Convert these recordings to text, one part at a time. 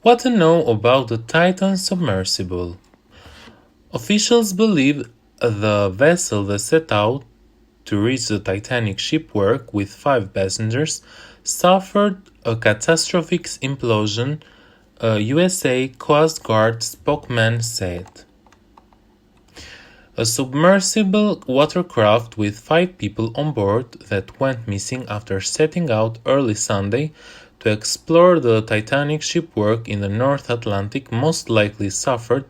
What to know about the Titan submersible? Officials believe the vessel that set out to reach the Titanic shipwreck with 5 passengers suffered a catastrophic implosion, a USA Coast Guard spokesman said. A submersible watercraft with 5 people on board that went missing after setting out early Sunday to explore the Titanic shipwreck in the North Atlantic most likely suffered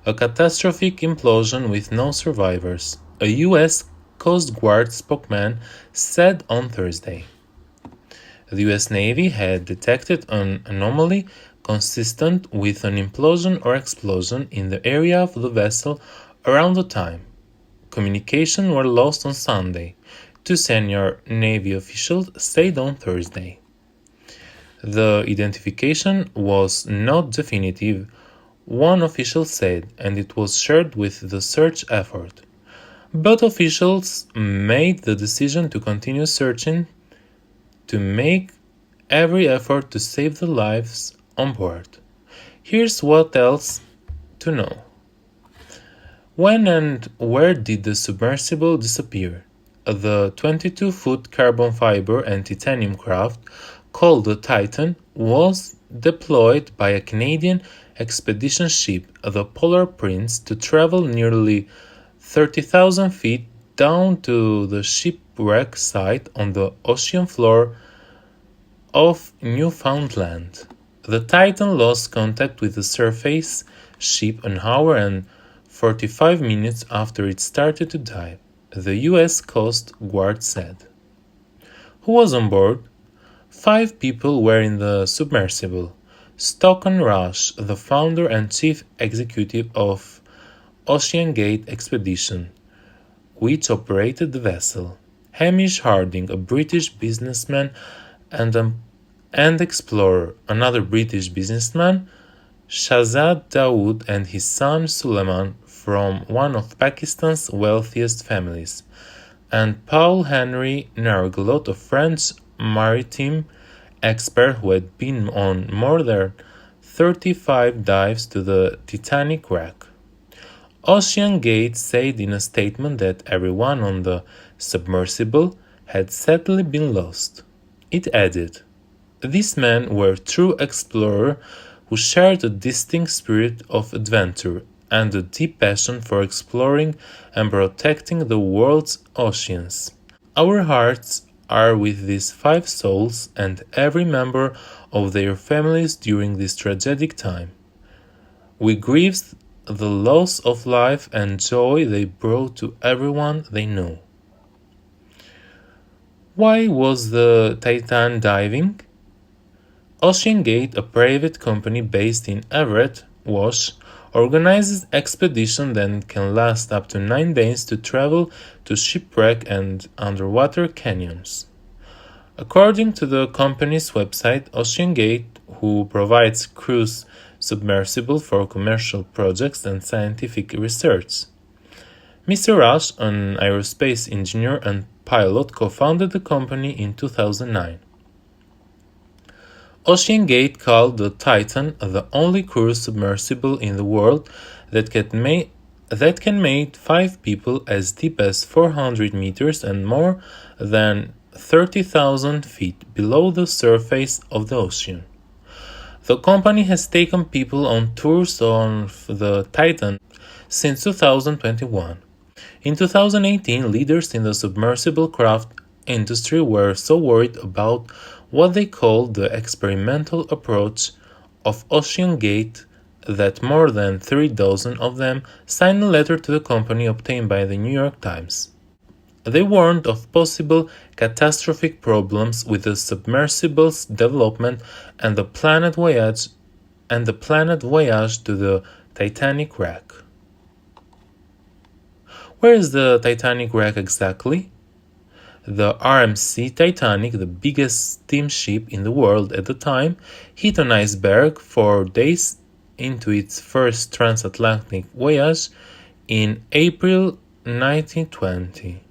a catastrophic implosion with no survivors, a U.S. Coast Guard spokesman said on Thursday. The U.S. Navy had detected an anomaly consistent with an implosion or explosion in the area of the vessel around the time communications were lost on Sunday, 2 senior Navy officials said on Thursday. The identification was not definitive, one official said, and it was shared with the search effort. But officials made the decision to continue searching to make every effort to save the lives on board. Here's what else to know. When and where did the submersible disappear? The 22-foot carbon fiber and titanium craft, called the Titan, was deployed by a Canadian expedition ship, the Polar Prince, to travel nearly 30,000 feet down to the shipwreck site on the ocean floor of Newfoundland. The Titan lost contact with the surface ship an hour and 45 minutes after it started to dive, the U.S. Coast Guard said. Who was on board? 5 people were in the submersible. Stockton Rush, the founder and chief executive of OceanGate Expedition, which operated the vessel. Hamish Harding, a British businessman and explorer, another British businessman, Shahzad Dawood and his son Suleiman from one of Pakistan's wealthiest families, and Paul-Henri Nargelot, a French maritime expert who had been on more than 35 dives to the Titanic wreck. OceanGate said in a statement that everyone on the submersible had sadly been lost. It added, "These men were true explorers who shared a distinct spirit of adventure and a deep passion for exploring and protecting the world's oceans. Our hearts are with these 5 souls and every member of their families during this tragic time. We grieve the loss of life and joy they brought to everyone they knew." Why was the Titan diving? OceanGate, a private company based in Everett, Wash, organizes expeditions that can last up to 9 days to travel to shipwreck and underwater canyons. According to the company's website, OceanGate, who provides cruise submersible for commercial projects and scientific research. Mr. Rush, an aerospace engineer and pilot, co-founded the company in 2009. OceanGate called the Titan the only cruise submersible in the world that can make 5 people as deep as 400 meters and more than 30,000 feet below the surface of the ocean. The company has taken people on tours on the Titan since 2021. In 2018, leaders in the submersible craft industry were so worried about what they called the experimental approach of OceanGate that more than 3 dozen of them signed a letter to the company obtained by the New York Times. They warned of possible catastrophic problems with the submersible's development and the planned voyage to the Titanic wreck. Where is the Titanic wreck exactly? The RMC Titanic, the biggest steamship in the world at the time, hit an iceberg 4 days into its first transatlantic voyage in April 1920.